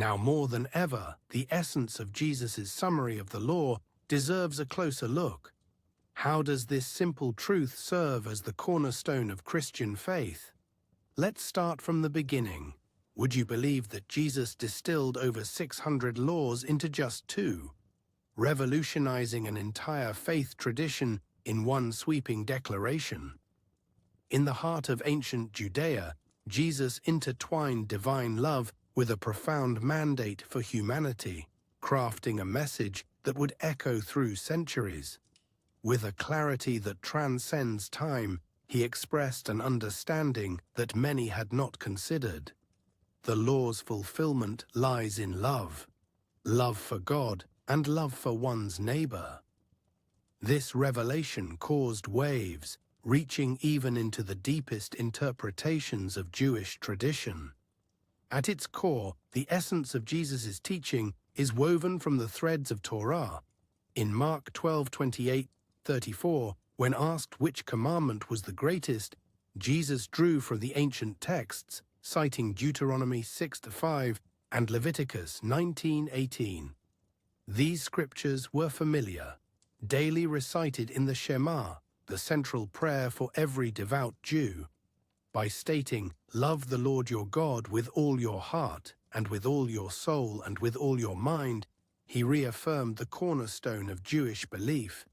Now more than ever, the essence of Jesus' summary of the law deserves a closer look. How does this simple truth serve as the cornerstone of Christian faith? Let's start from the beginning. Would you believe that Jesus distilled over 600 laws into just 2, revolutionizing an entire faith tradition in one sweeping declaration? In the heart of ancient Judea, Jesus intertwined divine love with a profound mandate for humanity, crafting a message that would echo through centuries. With a clarity that transcends time, he expressed an understanding that many had not considered. The law's fulfillment lies in love for God and love for one's neighbor. This revelation caused waves, reaching even into the deepest interpretations of Jewish tradition. At its core, the essence of Jesus' teaching is woven from the threads of Torah. In Mark 12:28-34, when asked which commandment was the greatest, Jesus drew from the ancient texts, citing Deuteronomy 6:5 and Leviticus 19:18. These scriptures were familiar, daily recited in the Shema, the central prayer for every devout Jew. By stating, "Love the Lord your God with all your heart, and with all your soul, and with all your mind," he reaffirmed the cornerstone of Jewish belief,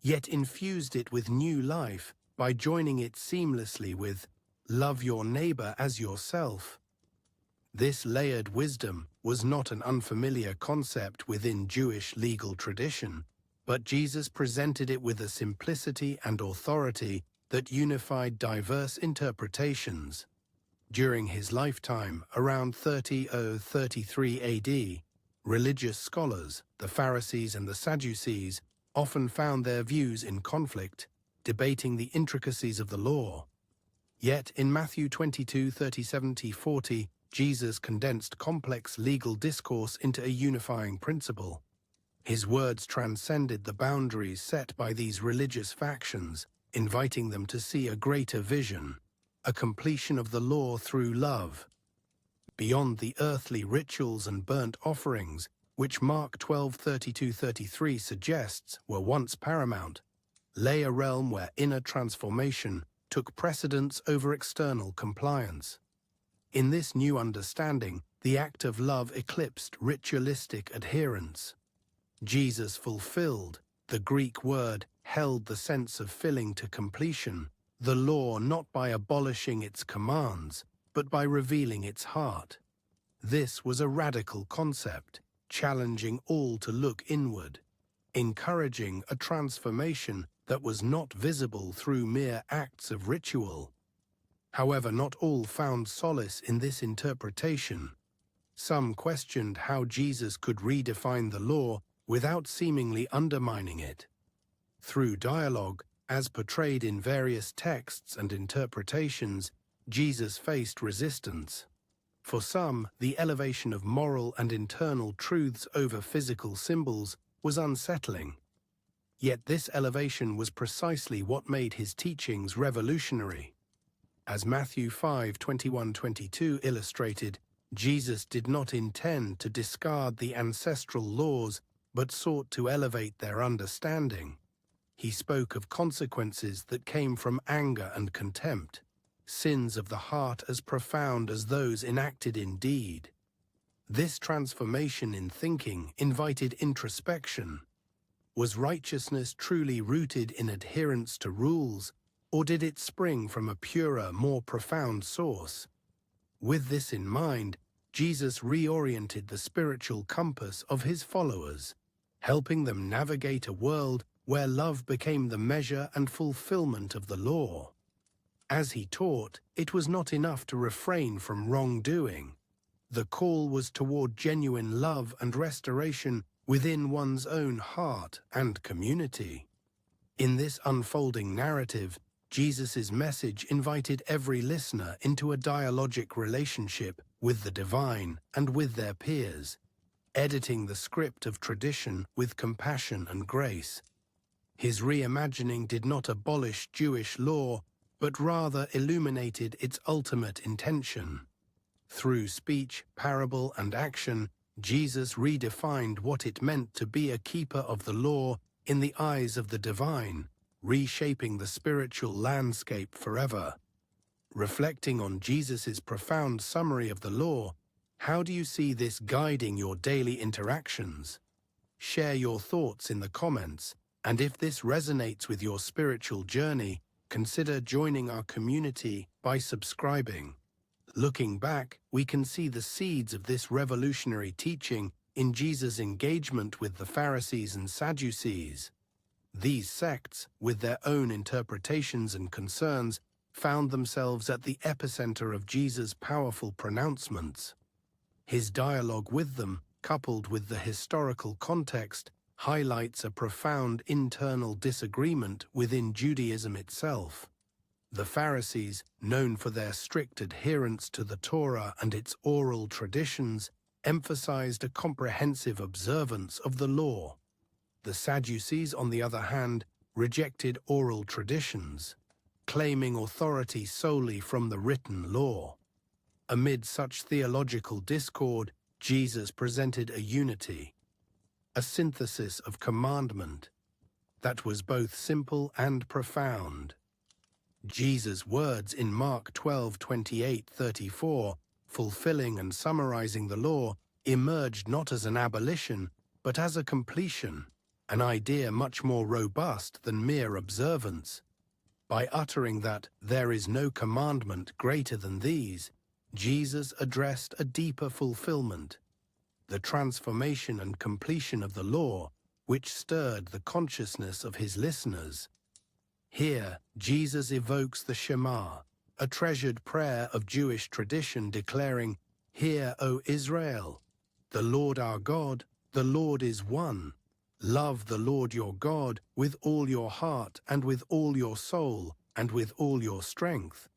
yet infused it with new life by joining it seamlessly with, "Love your neighbor as yourself." This layered wisdom was not an unfamiliar concept within Jewish legal tradition, but Jesus presented it with a simplicity and authority that unified diverse interpretations. During his lifetime, around 30-33 AD, religious scholars, the Pharisees and the Sadducees, often found their views in conflict, debating the intricacies of the law. Yet in Matthew 22:37-40, Jesus condensed complex legal discourse into a unifying principle. His words transcended the boundaries set by these religious factions, inviting them to see a greater vision, a completion of the law through love. Beyond the earthly rituals and burnt offerings, which Mark 12:32-33 suggests were once paramount, lay a realm where inner transformation took precedence over external compliance. In this new understanding, the act of love eclipsed ritualistic adherence. Jesus fulfilled, the Greek word held the sense of filling to completion, the law not by abolishing its commands, but by revealing its heart. This was a radical concept, challenging all to look inward, encouraging a transformation that was not visible through mere acts of ritual. However, not all found solace in this interpretation. Some questioned how Jesus could redefine the law without seemingly undermining it. Through dialogue, as portrayed in various texts and interpretations, Jesus faced resistance. For some, the elevation of moral and internal truths over physical symbols was unsettling. Yet this elevation was precisely what made his teachings revolutionary. As Matthew 5:21-22 illustrated, Jesus did not intend to discard the ancestral laws, but sought to elevate their understanding. He spoke of consequences that came from anger and contempt, sins of the heart as profound as those enacted in deed. This transformation in thinking invited introspection. Was righteousness truly rooted in adherence to rules, or did it spring from a purer, more profound source? With this in mind, Jesus reoriented the spiritual compass of his followers, helping them navigate a world where love became the measure and fulfillment of the law. As he taught, it was not enough to refrain from wrongdoing. The call was toward genuine love and restoration within one's own heart and community. In this unfolding narrative, Jesus' message invited every listener into a dialogic relationship with the divine and with their peers, editing the script of tradition with compassion and grace. His reimagining did not abolish Jewish law, but rather illuminated its ultimate intention. Through speech, parable, and action, Jesus redefined what it meant to be a keeper of the law in the eyes of the divine, reshaping the spiritual landscape forever. Reflecting on Jesus' profound summary of the law, how do you see this guiding your daily interactions? Share your thoughts in the comments, and if this resonates with your spiritual journey, consider joining our community by subscribing. Looking back, we can see the seeds of this revolutionary teaching in Jesus' engagement with the Pharisees and Sadducees. These sects, with their own interpretations and concerns, found themselves at the epicenter of Jesus' powerful pronouncements. His dialogue with them, coupled with the historical context, highlights a profound internal disagreement within Judaism itself. The Pharisees, known for their strict adherence to the Torah and its oral traditions, emphasized a comprehensive observance of the law. The Sadducees, on the other hand, rejected oral traditions, claiming authority solely from the written law. Amid such theological discord, Jesus presented a unity, a synthesis of commandment that was both simple and profound. Jesus' words in Mark 12:28-34, fulfilling and summarizing the law, emerged not as an abolition, but as a completion, an idea much more robust than mere observance. By uttering that there is no commandment greater than these, Jesus addressed a deeper fulfillment, the transformation and completion of the law, which stirred the consciousness of his listeners. Here, Jesus evokes the Shema, a treasured prayer of Jewish tradition declaring, "Hear, O Israel, the Lord our God, the Lord is one. Love the Lord your God with all your heart and with all your soul and with all your strength."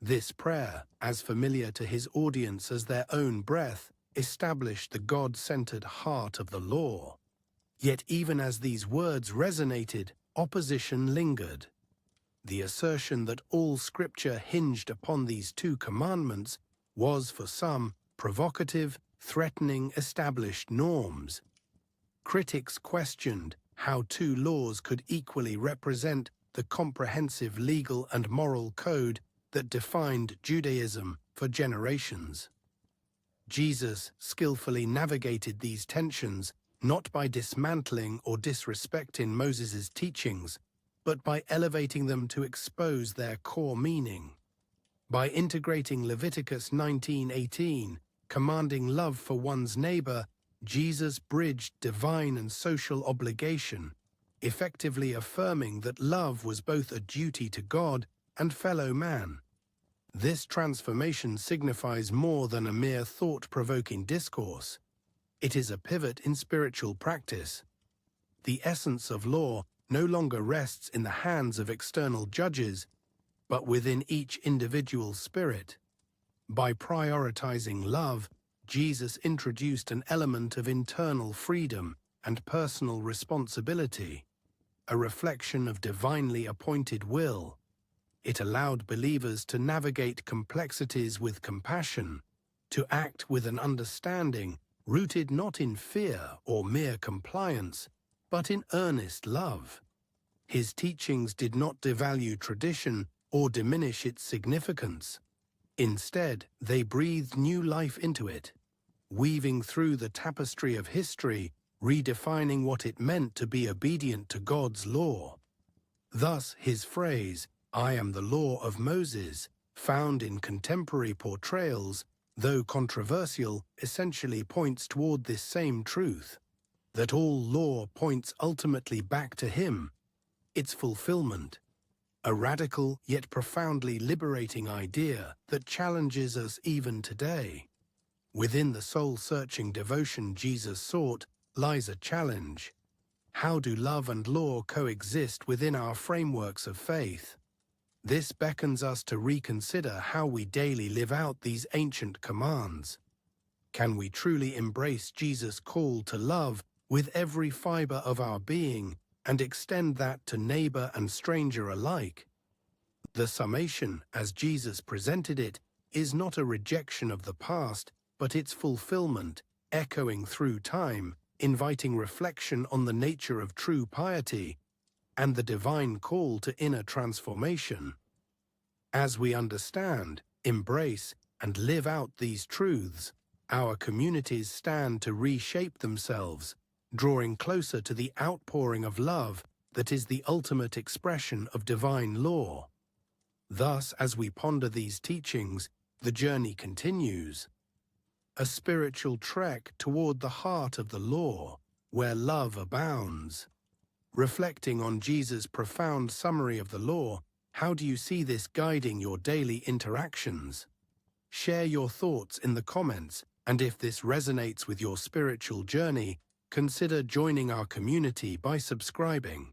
This prayer, as familiar to his audience as their own breath, established the God-centered heart of the law. Yet even as these words resonated, opposition lingered. The assertion that all Scripture hinged upon these two commandments was, for some, provocative, threatening established norms. Critics questioned how two laws could equally represent the comprehensive legal and moral code that defined Judaism for generations. Jesus skillfully navigated these tensions, not by dismantling or disrespecting Moses' teachings, but by elevating them to expose their core meaning. By integrating Leviticus 19:18, commanding love for one's neighbor, Jesus bridged divine and social obligation, effectively affirming that love was both a duty to God and fellow man. This transformation signifies more than a mere thought-provoking discourse. It is a pivot in spiritual practice. The essence of law no longer rests in the hands of external judges, but within each individual spirit. By prioritizing love, Jesus introduced an element of internal freedom and personal responsibility, a reflection of divinely appointed will. It allowed believers to navigate complexities with compassion, to act with an understanding rooted not in fear or mere compliance, but in earnest love. His teachings did not devalue tradition or diminish its significance. Instead, they breathed new life into it, weaving through the tapestry of history, redefining what it meant to be obedient to God's law. Thus, his phrase, "I am the law of Moses," found in contemporary portrayals, though controversial, essentially points toward this same truth, that all law points ultimately back to him, its fulfillment. A radical yet profoundly liberating idea that challenges us even today. Within the soul-searching devotion Jesus sought lies a challenge. How do love and law coexist within our frameworks of faith? This beckons us to reconsider how we daily live out these ancient commands. Can we truly embrace Jesus' call to love with every fiber of our being and extend that to neighbor and stranger alike? The summation, as Jesus presented it, is not a rejection of the past, but its fulfillment, echoing through time, inviting reflection on the nature of true piety and the divine call to inner transformation. As we understand, embrace, and live out these truths, our communities stand to reshape themselves, drawing closer to the outpouring of love that is the ultimate expression of divine law. Thus, as we ponder these teachings, the journey continues, a spiritual trek toward the heart of the law, where love abounds. Reflecting on Jesus' profound summary of the law, how do you see this guiding your daily interactions? Share your thoughts in the comments, and if this resonates with your spiritual journey, consider joining our community by subscribing.